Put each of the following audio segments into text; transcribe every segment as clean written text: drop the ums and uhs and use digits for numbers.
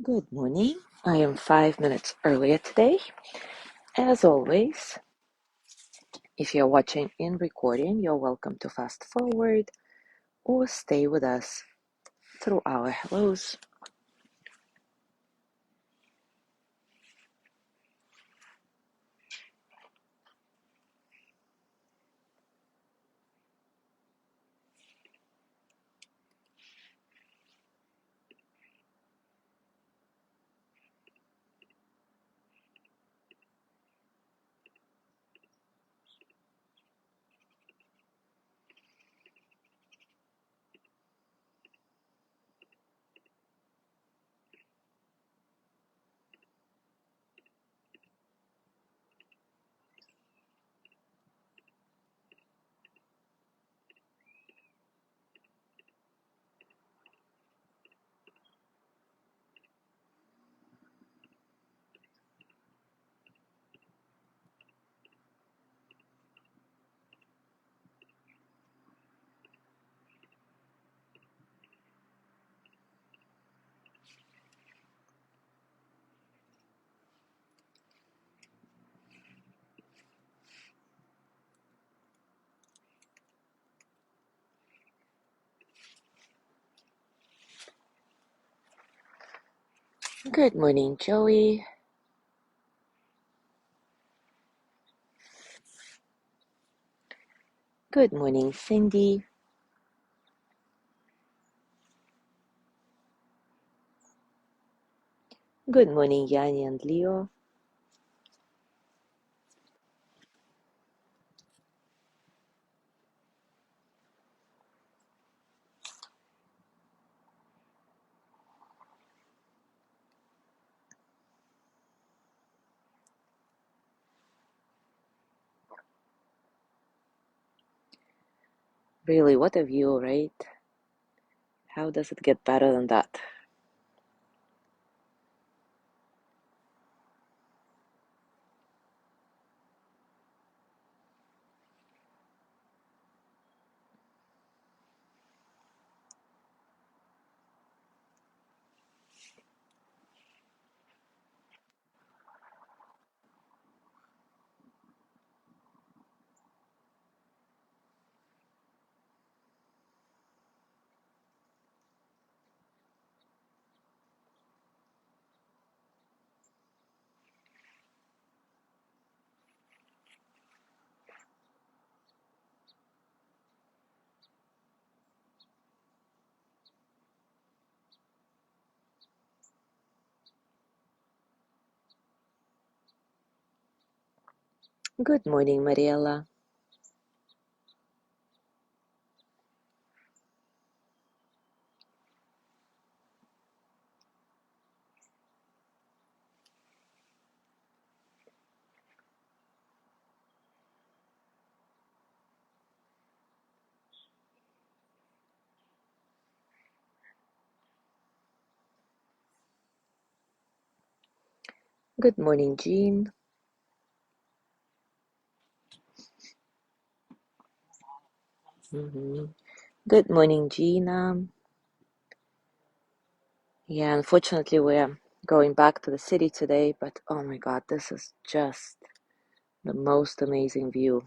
Good morning. I am 5 minutes earlier today. As always, if you're watching in recording, you're welcome to fast forward or stay with us through our hellos. Good morning, Joey. Good morning, Cindy. Good morning, Yanni and Leo. Really, what a view, right? How does it get better than that? Good morning, Mariella. Good morning, Jean. Good morning, Gina. Yeah, unfortunately, we're going back to the city today, but oh my God, this is just the most amazing view.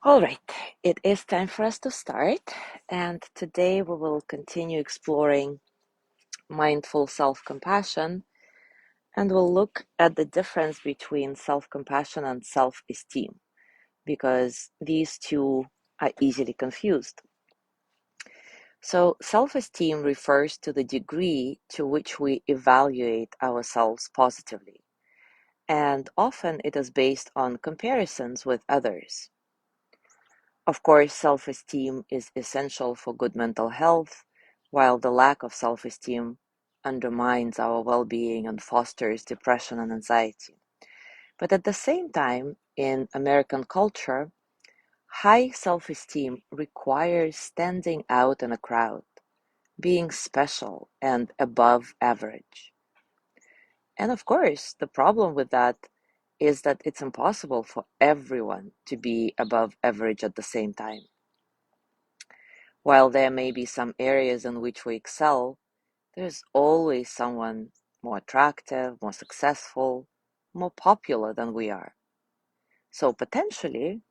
All right, it is time for us to start, and today we will continue exploring mindful self-compassion, and we'll look at the difference between self-compassion and self-esteem, because these two are easily confused. So, self-esteem refers to the degree to which we evaluate ourselves positively, and often it is based on comparisons with others. Of course, self-esteem is essential for good mental health, while the lack of self-esteem undermines our well-being and fosters depression and anxiety. But at the same time, in American culture, high self-esteem requires standing out in a crowd, being special and above average. And of course, the problem with that is that it's impossible for everyone to be above average at the same time. While there may be some areas in which we excel, there's always someone more attractive, more successful, more popular than we are. So potentially,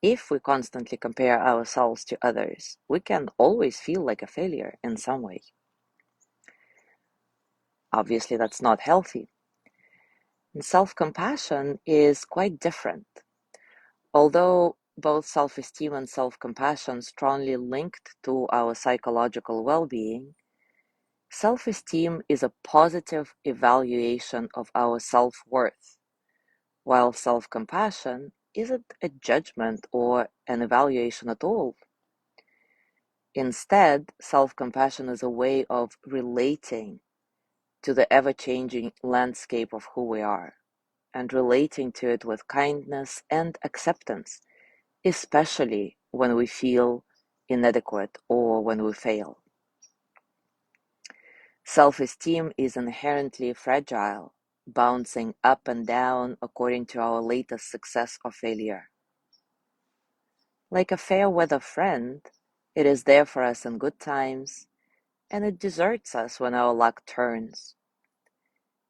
if we constantly compare ourselves to others, we can always feel like a failure in some way. Obviously, that's not healthy. And self-compassion is quite different. Although both self-esteem and self-compassion strongly linked to our psychological well-being, self-esteem is a positive evaluation of our self-worth, while self-compassion isn't a judgment or an evaluation at all. Instead, self-compassion is a way of relating to the ever-changing landscape of who we are and relating to it with kindness and acceptance, especially when we feel inadequate or when we fail. Self-esteem is inherently fragile, bouncing up and down according to our latest success or failure. Like a fair-weather friend, it is there for us in good times, and it deserts us when our luck turns.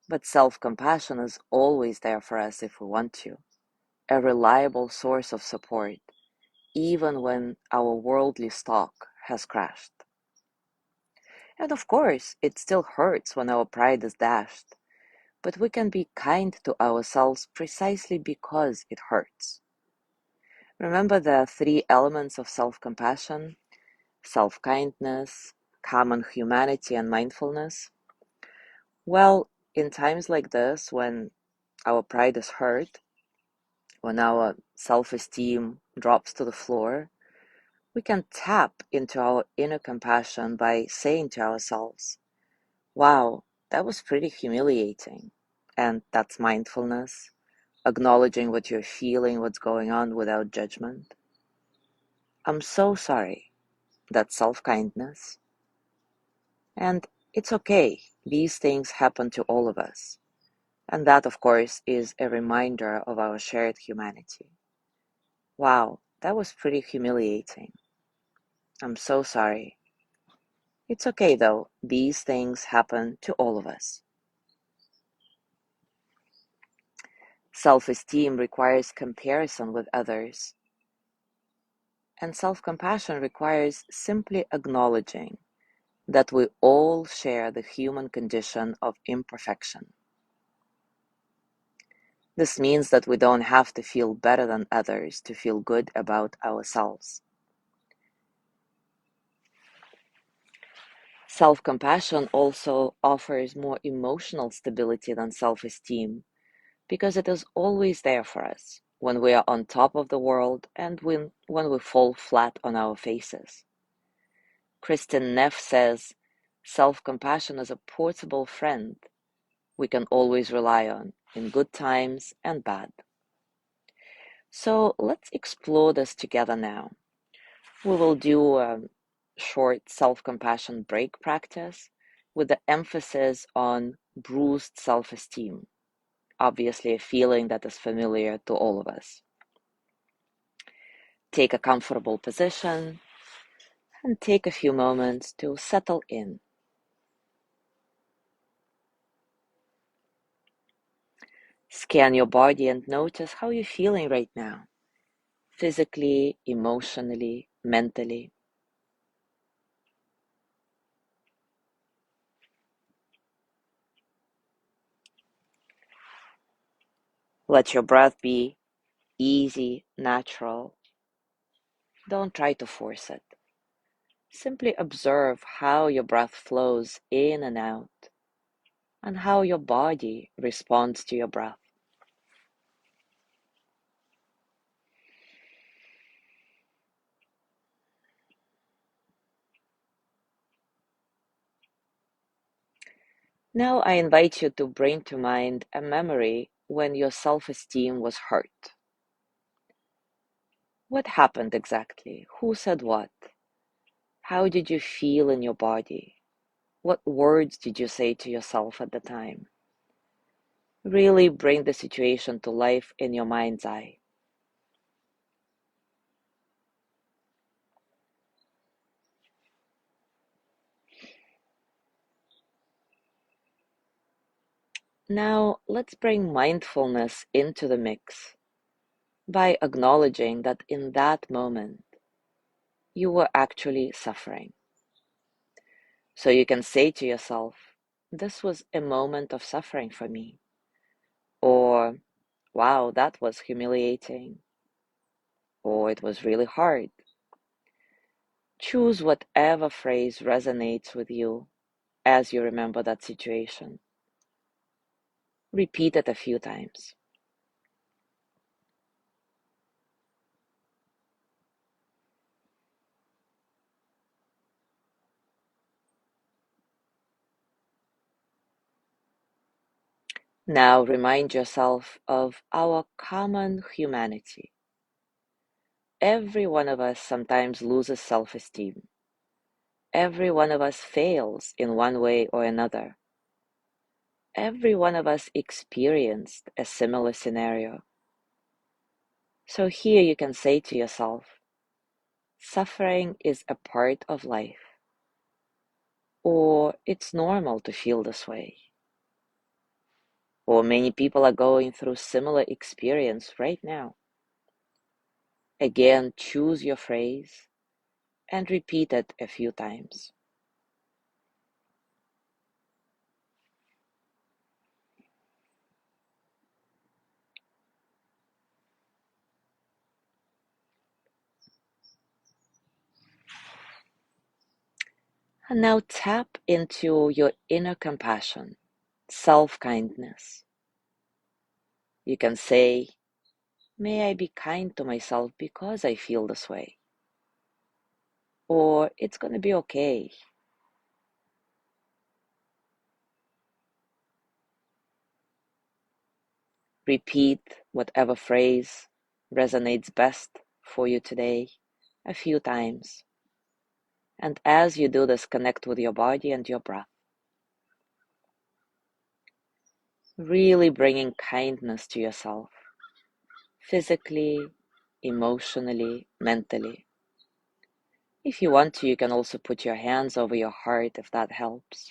But self-compassion is always there for us if we want to, a reliable source of support, even when our worldly stock has crashed. And of course, it still hurts when our pride is dashed, but we can be kind to ourselves precisely because it hurts. Remember the three elements of self-compassion: self-kindness, common humanity, and mindfulness? Well, in times like this, when our pride is hurt, when our self-esteem drops to the floor, we can tap into our inner compassion by saying to ourselves, wow, that was pretty humiliating. And that's mindfulness, acknowledging what you're feeling, what's going on without judgment. I'm so sorry. That's self-kindness. And it's okay. These things happen to all of us. And that, of course, is a reminder of our shared humanity. Wow, that was pretty humiliating. I'm so sorry. It's okay though. These things happen to all of us. Self-esteem requires comparison with others, and self-compassion requires simply acknowledging that we all share the human condition of imperfection. This means that we don't have to feel better than others to feel good about ourselves. Self-compassion also offers more emotional stability than self-esteem because it is always there for us when we are on top of the world and when we fall flat on our faces. Kristin Neff says, self-compassion is a portable friend we can always rely on in good times and bad. So let's explore this together now. We will do a short self-compassion break practice with the emphasis on bruised self-esteem, obviously a feeling that is familiar to all of us. Take a comfortable position and take a few moments to settle in. Scan your body and notice how you're feeling right now, physically, emotionally, mentally. Let your breath be easy, natural. Don't try to force it. Simply observe how your breath flows in and out and how your body responds to your breath. Now I invite you to bring to mind a memory when your self-esteem was hurt. What happened exactly? Who said what? How did you feel in your body? What words did you say to yourself at the time? Really bring the situation to life in your mind's eye. Now, let's bring mindfulness into the mix by acknowledging that in that moment, you were actually suffering. So you can say to yourself, this was a moment of suffering for me. Or, wow, that was humiliating. Or it was really hard. Choose whatever phrase resonates with you as you remember that situation. Repeat it a few times. Now remind yourself of our common humanity. Every one of us sometimes loses self-esteem. Every one of us fails in one way or another. Every one of us experienced a similar scenario. So here you can say to yourself, suffering is a part of life, or it's normal to feel this way, or many people are going through similar experience right now. Again, choose your phrase and repeat it a few times. And now tap into your inner compassion, self-kindness. You can say, may I be kind to myself because I feel this way. Or it's going to be okay. Repeat whatever phrase resonates best for you today a few times. And as you do this, connect with your body and your breath. Really bringing kindness to yourself, physically, emotionally, mentally. If you want to, you can also put your hands over your heart if that helps.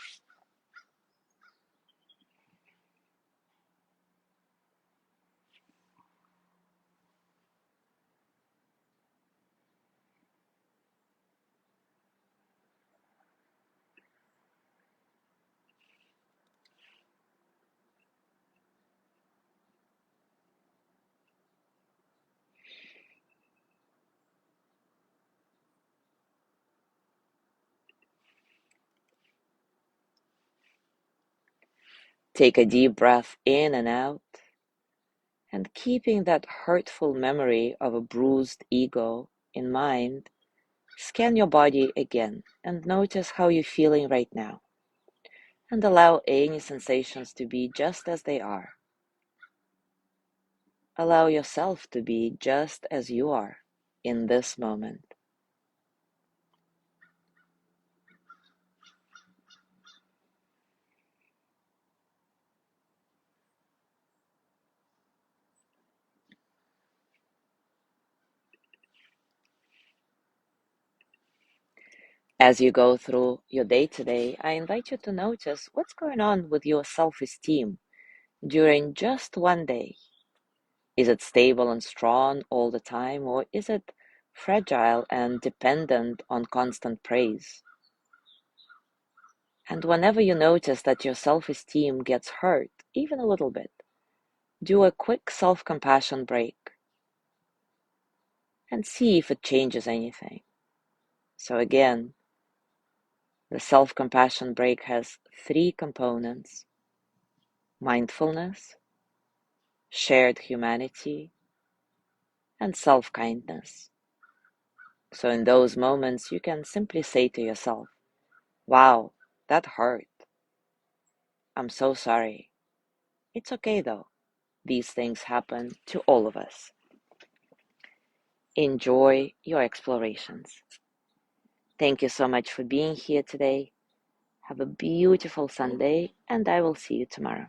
Take a deep breath in and out, and keeping that hurtful memory of a bruised ego in mind, scan your body again and notice how you're feeling right now. And allow any sensations to be just as they are. Allow yourself to be just as you are in this moment. As you go through your day today, I invite you to notice what's going on with your self-esteem during just one day. Is it stable and strong all the time, or is it fragile and dependent on constant praise? And whenever you notice that your self-esteem gets hurt, even a little bit, do a quick self-compassion break and see if it changes anything. So again, the self-compassion break has three components: mindfulness, shared humanity, and self-kindness. So in those moments, you can simply say to yourself, wow, that hurt. I'm so sorry. It's okay though. These things happen to all of us. Enjoy your explorations. Thank you so much for being here today. Have a beautiful Sunday, and I will see you tomorrow.